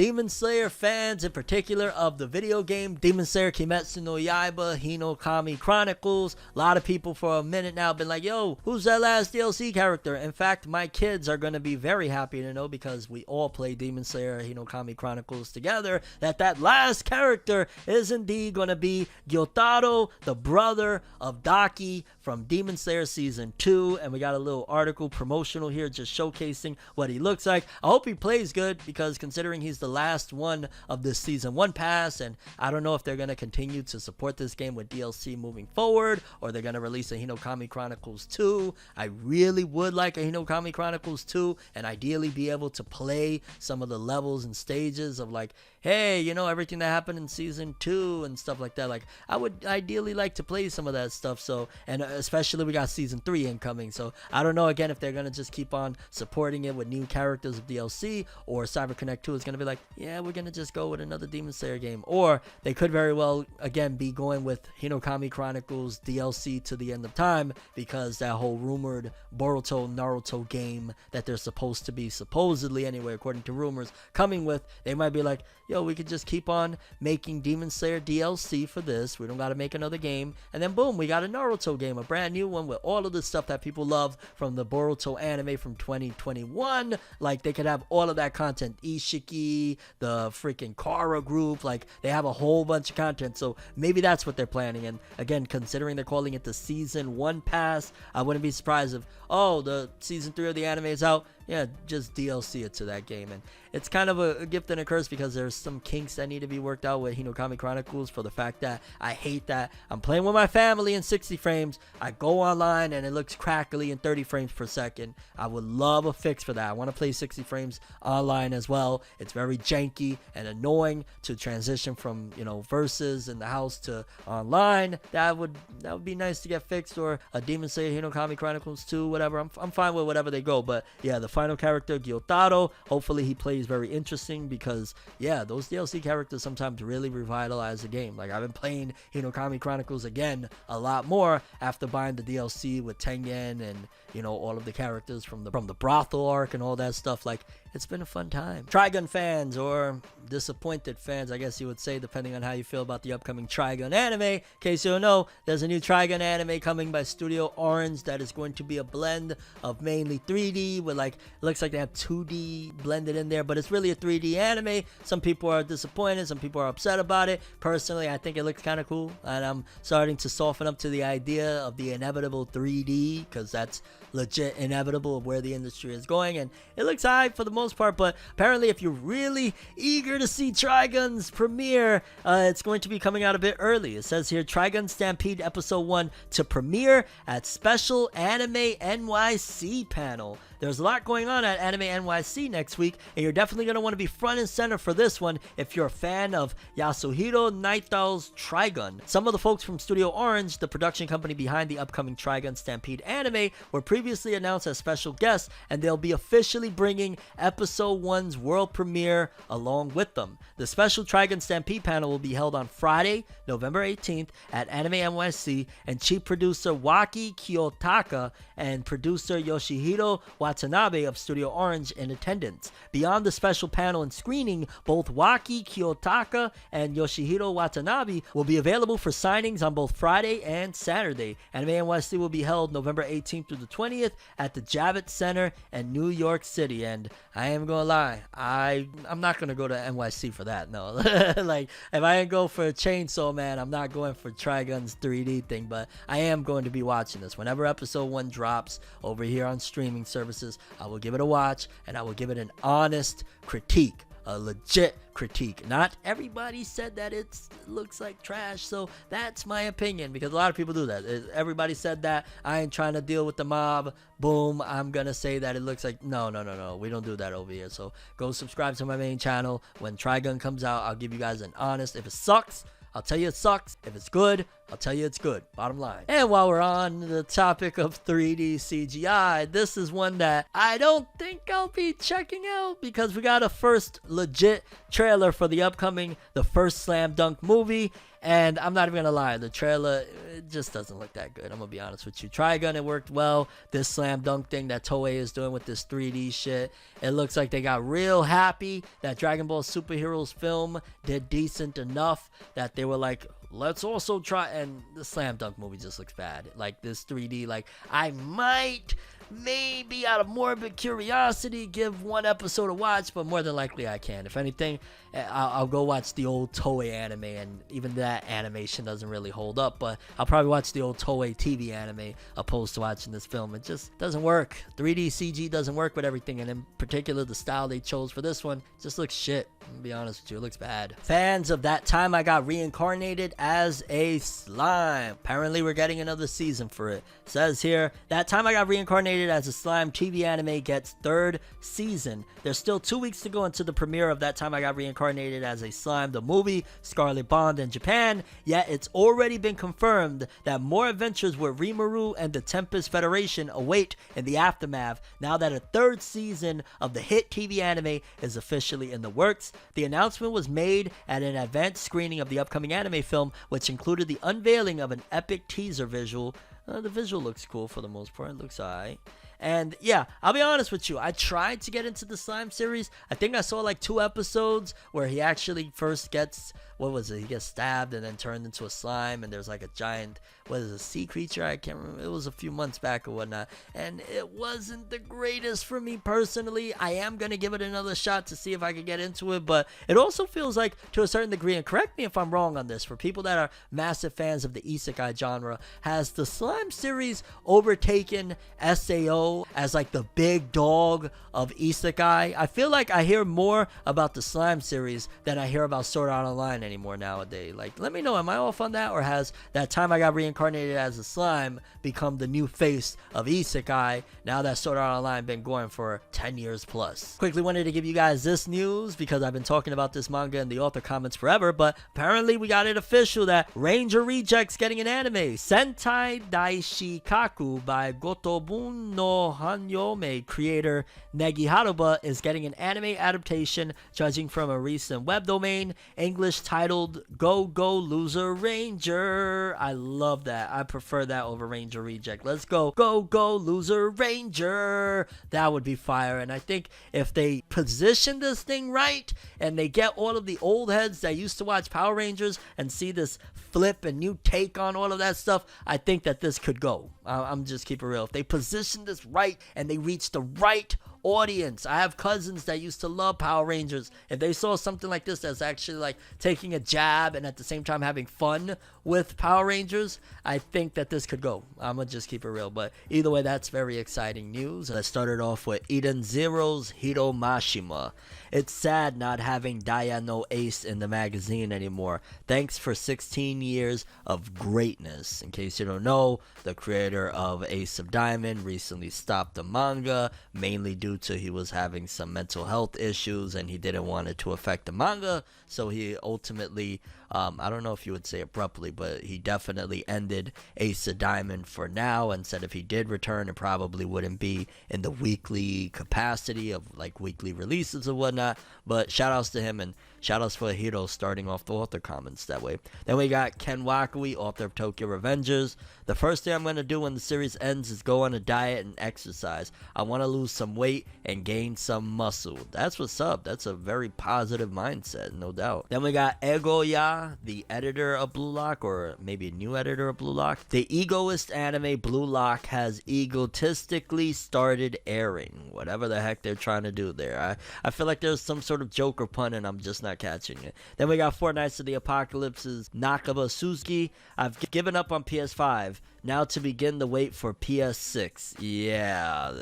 in particular of the video game Demon Slayer Kimetsu no Yaiba Hinokami Chronicles. A lot of people for a minute now have been like, yo, who's that last DLC character? In fact, my kids are going to be very happy to know, because we all play Demon Slayer Hinokami Chronicles together, that last character is indeed going to be Gyotaro, the brother of Daki from Demon Slayer Season 2. And we got a little article promotional here just showcasing what he looks like. I hope he plays good, because considering he's the last one of this Season 1 pass, and I don't know if they're going to continue to support this game with DLC moving forward, or they're going to release a Hinokami Chronicles 2. I really would like a Hinokami Chronicles 2, and ideally be able to play some of the levels and stages of, like, hey, everything that happened in Season 2 and stuff like that. Like, I would ideally like to play some of that stuff. So, and especially we got Season 3 incoming, so I don't know again if they're going to just keep on supporting it with new characters of DLC, or CyberConnect 2 is going to be like, yeah, we're going to just go with another Demon Slayer game. Or they could very well again be going with Hinokami Chronicles DLC to the end of time, because that whole rumored Boruto Naruto game that they're supposed to be, supposedly anyway, according to rumors, coming with, they might be like, yo, we could just keep on making Demon Slayer DLC for this. We don't got to make another game. And then boom, we got a Naruto game, a brand new one with all of the stuff that people love from the Boruto anime from 2021. Like, they could have all of that content. Ishiki, the freaking Kara group, like, they have a whole bunch of content. So maybe that's what they're planning. And again, considering they're calling it the Season 1 pass, I wouldn't be surprised if, oh, the Season 3 of the anime is out. Yeah, just DLC it to that game. And it's kind of a gift and a curse, because there's some kinks that need to be worked out with Hinokami Chronicles, for the fact that I hate that I'm playing with my family in 60 frames. I go online and it looks crackly in 30 frames per second. I would love a fix for that. I want to play 60 frames online as well. It's very janky and annoying to transition from, versus in the house to online. That would be nice to get fixed, or a Demon Slayer Hinokami Chronicles 2, whatever. I'm fine with whatever they go. But yeah, the final character, Gyotaro, hopefully he plays very interesting, because yeah, those DLC characters sometimes really revitalize the game. Like, I've been playing Hinokami Chronicles again a lot more after buying the DLC with Tengen and all of the characters from the brothel arc and all that stuff. Like, it's been a fun time. Trigun fans, or disappointed fans, I guess you would say, depending on how you feel about the upcoming Trigun anime. In case you don't know, there's a new Trigun anime coming by Studio Orange that is going to be a blend of mainly 3D with, like, it looks like they have 2D blended in there, but it's really a 3D anime. Some people are disappointed, some people are upset about it. Personally, I think it looks kind of cool, and I'm starting to soften up to the idea of the inevitable 3D, because that's legit inevitable of where the industry is going, and it looks high for the most part. But apparently, if you're really eager to see Trigun's premiere, it's going to be coming out a bit early. It says here, Trigun Stampede Episode 1 to premiere at Special Anime NYC panel. There's a lot going on at Anime NYC next week, and you're definitely going to want to be front and center for this one if you're a fan of Yasuhiro Naitou's Trigun. Some of the folks from Studio Orange, the production company behind the upcoming Trigun Stampede anime, were previously announced as special guests, and they'll be officially bringing Episode 1's world premiere along with them. The special Trigun Stampede panel will be held on Friday, November 18th at Anime NYC, and chief producer Waki Kiyotaka and producer Yoshihiro Watanabe of Studio Orange in attendance. Beyond the special panel and screening, both Waki Kiyotaka and Yoshihiro Watanabe will be available for signings on both Friday and Saturday. Anime NYC will be held November 18th through the 20th at the Javits Center in New York City. And I am gonna lie, I'm not gonna go to NYC for that, no. Like, if I didn't go for Chainsaw Man, I'm not going for Trigun's 3D thing, but I am going to be watching this. Whenever episode 1 drops over here on streaming services, I will give it a watch, and I will give it an honest critique a legit critique. Not everybody said that it looks like trash, so that's my opinion, because a lot of people do that. Everybody said that. I ain't trying to deal with the mob. Boom, I'm gonna say that it looks like no, we don't do that over here. So go subscribe to my main channel. When Trigun comes out, I'll give you guys an honest. If it sucks, I'll tell you it sucks. If it's good, I'll tell you it's good. Bottom line. And while we're on the topic of 3D CGI, this is one that I don't think I'll be checking out, because we got a first legit trailer for the upcoming The First Slam Dunk movie. And I'm not even gonna lie, the trailer, it just doesn't look that good. I'm gonna be honest with you. Trigun, it worked well. This slam dunk thing that Toei is doing with this 3D shit, it looks like they got real happy that Dragon Ball Superheroes film did decent enough that they were like, let's also try. And the slam dunk movie just looks bad. Like this 3D, like I might maybe out of morbid curiosity give one episode a watch, but more than likely I can't. If anything, I'll go watch the old Toei anime, and even that animation doesn't really hold up, but I'll probably watch the old Toei TV anime opposed to watching this film. It just doesn't work. 3D CG doesn't work with everything, and in particular the style they chose for this one just looks shit. I'm gonna be honest with you, it looks bad. Fans of That Time I Got Reincarnated as a Slime, apparently we're getting another season for it. It says here, That Time I Got Reincarnated as a Slime TV anime gets third season. There's still 2 weeks to go until the premiere of That Time I Got Reincarnated as a Slime, the movie, Scarlet Bond in Japan, yet it's already been confirmed that more adventures with Rimuru and the Tempest Federation await in the aftermath, now that a third season of the hit TV anime is officially in the works. The announcement was made at an advanced screening of the upcoming anime film, which included the unveiling of an epic teaser visual. The visual looks cool for the most part. It looks alright. And yeah, I'll be honest with you, I tried to get into the Slime series. I think I saw like 2 episodes where he actually first gets, what was it, he gets stabbed and then turned into a slime, and there's like a giant, what is it, a sea creature? I can't remember. It was a few months back or whatnot, and it wasn't the greatest for me personally. I am going to give it another shot to see if I can get into it, but it also feels like, to a certain degree, and correct me if I'm wrong on this, for people that are massive fans of the isekai genre, has the Slime series overtaken SAO as like the big dog of isekai? I feel like I hear more about the Slime series than I hear about Sword Art Online anymore nowadays. Like, let me know, am I off on that, or has That Time I Got Reincarnated as a Slime become the new face of isekai now that Sword Art Online been going for 10 years plus? Quickly wanted to give you guys this news because I've been talking about this manga in the author comments forever, but apparently we got it official that Ranjer Reject's getting an anime. Sentai Daishikaku by Gotobun no Hanyome creator Negi Haruba is getting an anime adaptation, judging from a recent web domain, English titled Go Go Loser Ranger. I love that. I prefer that over Ranjer Reject. Let's go. Go Go Loser Ranger. That would be fire. And I think if they position this thing right and they get all of the old heads that used to watch Power Rangers and see this flip and new take on all of that stuff, I think that this could go. I'm just keeping it real. If they position this right and they reach the right audience. I have cousins that used to love Power Rangers. If they saw something like this that's actually like taking a jab and at the same time having fun with Power Rangers, I think that this could go. I'm gonna just keep it real, but either way, that's very exciting news. Let's start it off with Eden Zero's Hiro Mashima. It's sad not having Daya no Ace in the magazine anymore. Thanks for 16 years of greatness. In case you don't know, the creator of Ace of Diamond recently stopped the manga, mainly due to he was having some mental health issues and he didn't want it to affect the manga, so he ultimately, I don't know if you would say abruptly, but he definitely ended Ace of Diamond for now and said if he did return, it probably wouldn't be in the weekly capacity of like weekly releases or whatnot. But shout outs to him and shout outs for Hiro starting off the author comments that way. Then we got Ken Wakui, author of Tokyo Revengers. The first thing I'm going to do when the series ends is go on a diet and exercise. I want to lose some weight and gain some muscle. That's what's up. That's a very positive mindset, no doubt. Then we got Egoya, the editor of Blue Lock, or maybe a new editor of Blue Lock. The egoist anime Blue Lock has egotistically started airing. Whatever the heck they're trying to do there. I feel like there's some sort of joke or pun and I'm just not catching it. Then we got Four Nights of the Apocalypse's Nakaba Suzuki. I've given up on PS5. Now to begin the wait for PS6. Yeah,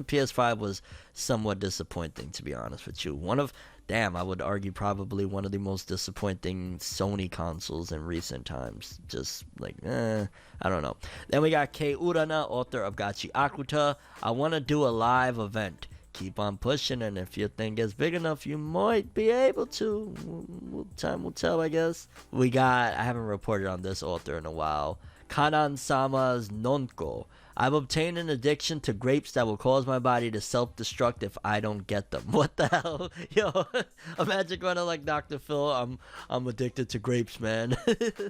PS5 PS5 was somewhat disappointing, to be honest with you. I would argue probably one of the most disappointing Sony consoles in recent times. Just like, I don't know. Then we got Kei Urana, author of Gachi Akuta. I want to do a live event. Keep on pushing, and if your thing gets big enough, you might be able to. Time will tell, I guess. I haven't reported on this author in a while. Kanan-sama's Nonko. I've obtained an addiction to grapes that will cause my body to self-destruct if I don't get them. What the hell? Yo, imagine going to like Dr. Phil. I'm addicted to grapes, man.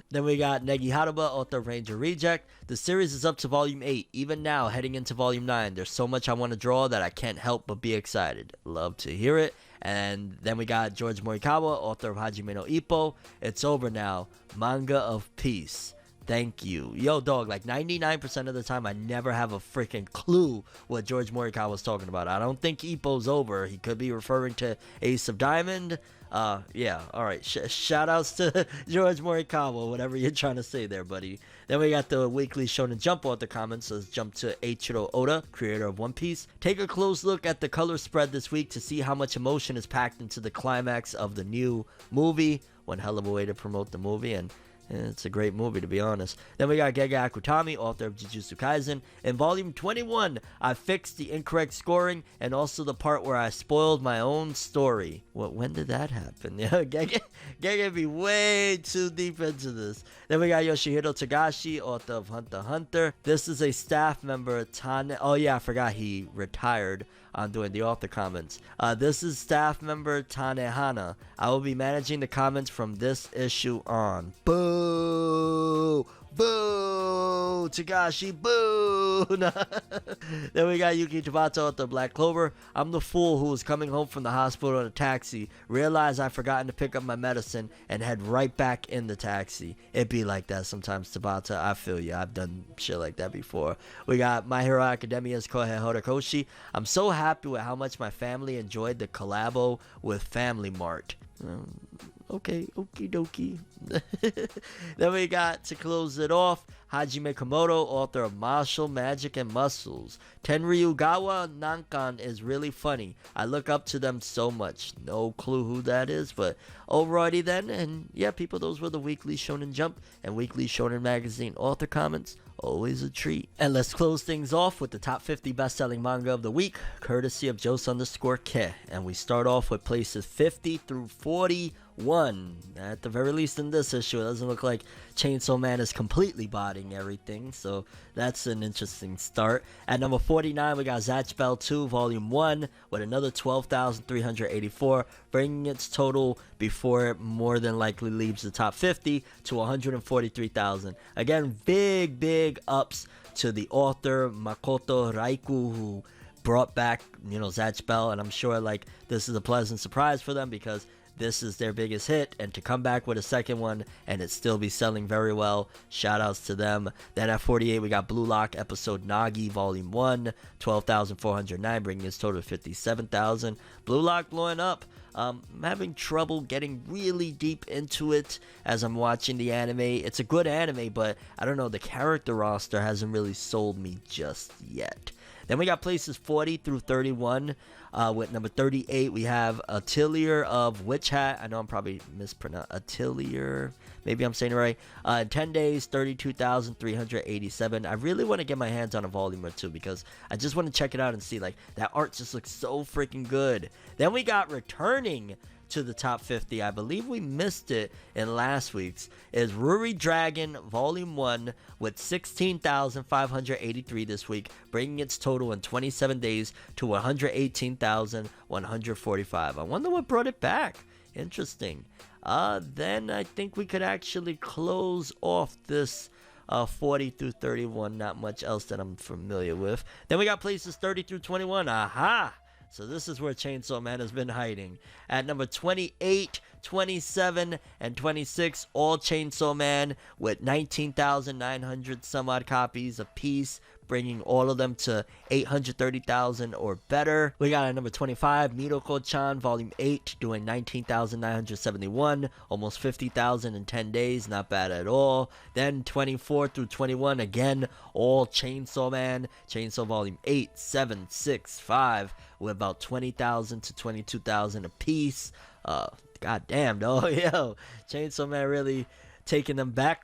Then we got Negi Haraba, author of Ranjer Reject. The series is up to volume 8. Even now, heading into volume 9, there's so much I want to draw that I can't help but be excited. Love to hear it. And then we got George Morikawa, author of Hajime no Ippo. It's over now. Manga of Peace. Thank you. Yo, dog, like 99% of the time, I never have a freaking clue what George Morikawa was talking about. I don't think Ippo's over. He could be referring to Ace of Diamond. Yeah, all right. Shout outs to George Morikawa, whatever you're trying to say there, buddy. Then we got the weekly Shonen Jump author comments. Let's jump to Eiichiro Oda, creator of One Piece. Take a close look at the color spread this week to see how much emotion is packed into the climax of the new movie. One hell of a way to promote the movie, and it's a great movie, to be honest. Then we got Gege Akutami, author of Jujutsu Kaisen. In volume 21, I fixed the incorrect scoring and also the part where I spoiled my own story. When did that happen? Yeah, Gege be way too deep into this. Then we got Yoshihiro Togashi, author of Hunter x Hunter. This is a staff member, Tane. Oh yeah, I forgot he retired on doing the author comments. This is staff member Tanehana. I will be managing the comments from this issue on. Boo! Boo! Togashi, boo! Then we got Yuki Tabata, author of Black Clover. I'm the fool who was coming home from the hospital in a taxi, realized I'd forgotten to pick up my medicine, and head right back in the taxi. It be like that sometimes, Tabata. I feel you. I've done shit like that before. We got My Hero Academia's Kohei Horikoshi. I'm so happy with how much my family enjoyed the collabo with Family Mart. Okay, okie dokie. Then we got, to close it off, Hajime Komodo, author of Martial Magic and Muscles. Tenryugawa Nankan is really funny. I look up to them so much. No clue who that is, but alrighty then. And yeah, people, those were the weekly Shonen Jump and weekly Shonen Magazine author comments. Always a treat. And let's close things off with the top 50 best-selling manga of the week, courtesy of Jose_Ke. And we start off with places 50 through 41. At the very least in this issue, it doesn't look like Chainsaw Man is completely botting everything, so that's an interesting start. At number 49, we got Zatch Bell 2 Volume 1 with another 12,384, bringing its total before it more than likely leaves the top 50 to 143,000. Again, big ups to the author Makoto Raiku, who brought back, Zatch Bell, and I'm sure like this is a pleasant surprise for them because this is their biggest hit, and to come back with a second one and it still be selling very well, shout outs to them. Then at 48, we got Blue Lock episode Nagi Volume 1, 12,409, bringing its total to 57,000. Blue Lock blowing up. I'm having trouble getting really deep into it as I'm watching the anime. It's a good anime, but I don't know, the character roster hasn't really sold me just yet. Then we got places 40 through 31. With number 38, we have Atelier of Witch Hat. I know I'm probably mispronouncing Atelier. Maybe I'm saying it right. 10 days, 32,387. I really want to get my hands on a volume or two because I just want to check it out and see, like, that art just looks so freaking good. Then we got returning to the top 50, I believe we missed it in last week's, is Ruri Dragon Volume 1 with 16,583 this week, bringing its total in 27 days to 118,145. I wonder what brought it back. Interesting. Then I think we could actually close off this 40 through 31. Not much else that I'm familiar with. Then we got places 30 through 21. Aha! So this is where Chainsaw Man has been hiding. At number 28, 27, and 26, all Chainsaw Man with 19,900 some odd copies apiece, bringing all of them to 830,000 or better. We got at number 25, Midoko-chan Volume 8, doing 19,971, almost 50,000 in 10 days, not bad at all. Then 24 through 21, again, all Chainsaw Man, Chainsaw Volume 8, 7, 6, 5, with about 20,000 to 22,000 a piece. God damn, though, yo, Chainsaw Man really taking them back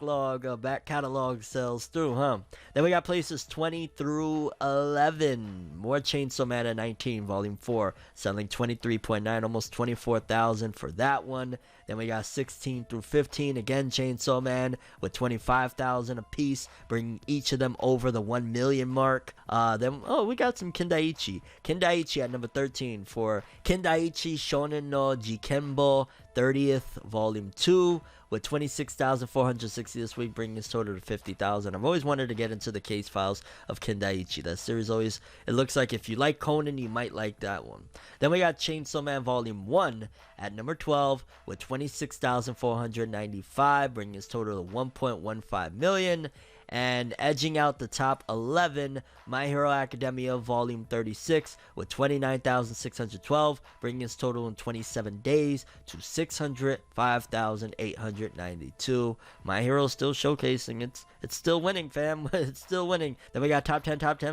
catalog sales through, huh? Then we got places 20 through 11. More Chainsaw Man at 19, Volume 4, selling 23.9, almost 24,000 for that one. Then we got 16 through 15, again Chainsaw Man with 25,000 a piece, bringing each of them over the 1 million mark. Then we got some Kindaichi. Kindaichi at number 13 for Kindaichi Shonen no Jikenbo 30th Volume 2 with 26,460 this week, bringing his total to 50,000. I've always wanted to get into the case files of Kindaichi. That series always, it looks like if you like Conan, you might like that one. Then we got Chainsaw Man Volume 1 at number 12 with 26,495, bringing his total to 1.15 million. And edging out the top 11, My Hero Academia Volume 36 with 29,612, bringing his total in 27 days to 605,892. My Hero still showcasing. It's still winning, fam. It's still winning. Then we got top 10. At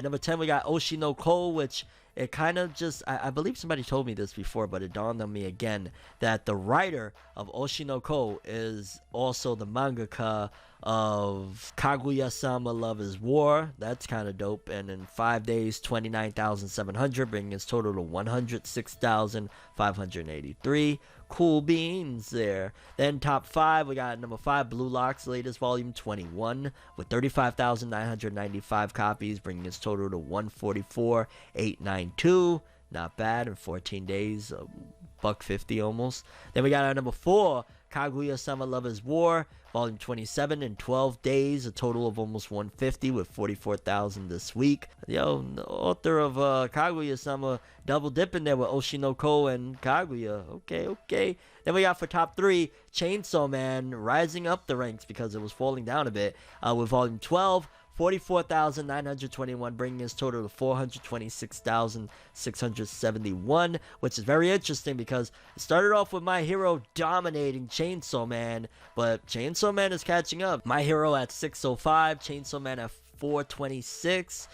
number 10, we got Oshi no Ko, which it kind of just, I believe somebody told me this before, but it dawned on me again that the writer of Oshi no Ko is also the mangaka of Kaguya-sama Love is War. That's kind of dope. And in 5 days, 29,700, bringing his total to 106,583. Cool beans there. Then top 5, we got number 5, Blue Lock's latest volume 21 with 35,995 copies, bringing his total to 144,892. Not bad in 14 days, $150 almost. Then we got our number 4, Kaguya-sama Love is War, volume 27 in 12 days, a total of almost 150 with 44,000 this week. Yo, the author of Kaguya-sama double dipping there with Oshi no Ko and Kaguya. Okay. Then we got for top 3, Chainsaw Man rising up the ranks because it was falling down a bit with volume 12. 44,921, bringing his total to 426,671, which is very interesting because it started off with My Hero dominating Chainsaw Man, but Chainsaw Man is catching up. My Hero at 605, Chainsaw Man at 426.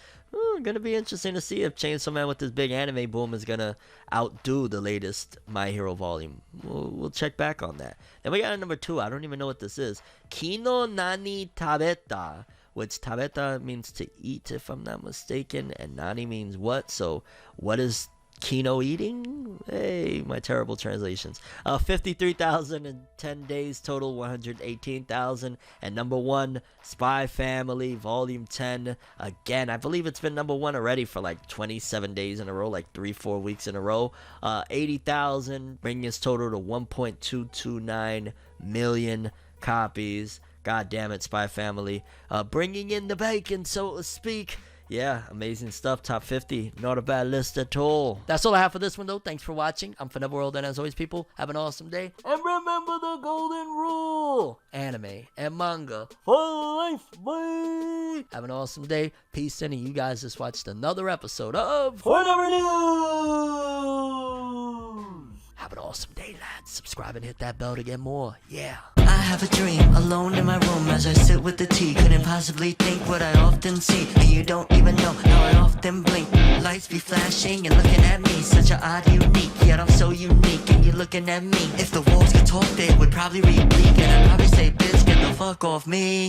Gonna be interesting to see if Chainsaw Man with this big anime boom is gonna outdo the latest My Hero volume. We'll check back on that. Then we got a number 2. I don't even know what this is. Kino nani tabeta, which tabeta means to eat, if I'm not mistaken, and nani means what. So what is Kino eating? Hey, my terrible translations. 53,000 in 10 days, total 118,000. And number 1, Spy Family Volume 10. Again, I believe it's been number 1 already for like 27 days in a row, like 3-4 weeks in a row. 80,000, bringing his total to 1.229 million copies. God damn it, Spy Family. Bringing in the bacon, so to speak. Yeah, amazing stuff. Top 50. Not a bad list at all. That's all I have for this one, though. Thanks for watching. I'm ForneverWorld, and as always, people, have an awesome day. And remember the golden rule. Anime and manga for life, boy. Have an awesome day. Peace in, and you guys just watched another episode of ForneverNews. Have an awesome day, lads. Subscribe and hit that bell to get more. Yeah. I have a dream, alone in my room as I sit with the tea. Couldn't possibly think what I often see. And you don't even know how I often blink. Lights be flashing and looking at me. Such an odd, unique, yet I'm so unique. And you're looking at me. If the walls could talk, they would probably read bleak. And I'd probably say, bitch, get the fuck off me.